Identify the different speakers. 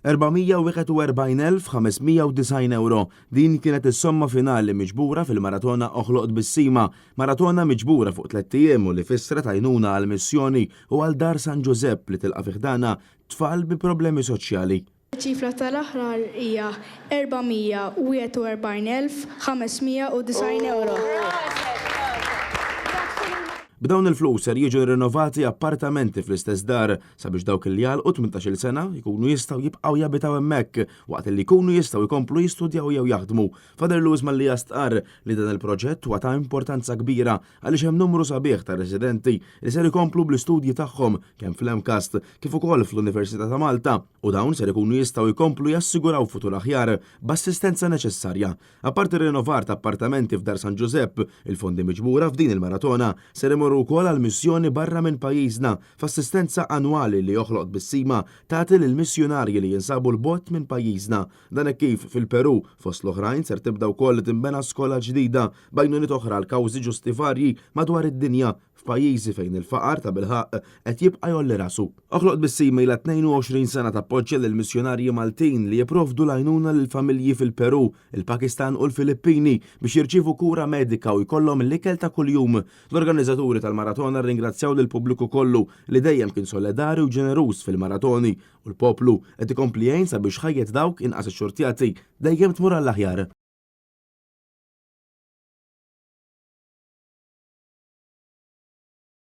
Speaker 1: 441,590 euro. Din kienet is-somma finali miġbura fil-maratona Oħloq bis-Sima, maratona miġbura fuq 3 ijiem u li fissret għajnuna għal missjoni u għal Dar San Giuseppe li tilqa' fiħdana tfal bi problemi soċjali.
Speaker 2: ċifra tal-aħrar hija 441,590 euro.
Speaker 1: B'dawn il-flus ser jiġu rinnovati appartamenti fl-istess dar sabiex dawk li jalqu 18-il sena jkunu jistgħu jibqgħu jabitaw hemmhekk waqt li jkunu jistgħu jkomplu jistudjaw jew jaħdmu. Father Lewis Malli jastqar li dan il-proġett huwa ta' importanza kbira għaliex hemm numru sabiħ ta' residenti li ser ikomplu bl-istudji tagħhom kemm fl-MCAST kif ukoll fl-Università ta' Malta u dawn ser ikunu jistgħu jkomplu jassiguraw futur aħjar b'assistenza neċessarja. Apparti rinnovar ta' appartamenti f'Dar San Giuseppe, il-fondi miġbura f'din il-maratona ser imorru wkoll għal missjoni barra minn pajjiżna f'assistenza annwali li Oħloq bis-Sima tagħti lil missjonarji li jinsabu l-bogħod minn pajjiżna. Dan hekk kif fil-Peru fost l-oħrajn ser tibda wkoll tinbena skola ġdida b'għajnuniet oħra l kawżi ġustivarji madwar id-dinja f'pajjiżi fejn il-faqar ta' bilħaq qed jibqa' jolli rasu. Oħloq bis-Sima ilha 22 sena tappoġġja lil missjonarji Maltin li jipprovdu l-għajnuna lil familji fil-Peru, il-Pakistan u l-Filippini biex jirċievu kura medika u jkollhom l-ikel ta' kuljum. L-organizzaturi tal-maratona rringrazzjaw lil pubbliku kollu li dejjem kien solidari u ġeneruż fil-maratoni u l-poplu qed ikompli jgħin sabiex ħajjet dawk inqas ixxurtjati dejjem tmur għall-aħjar.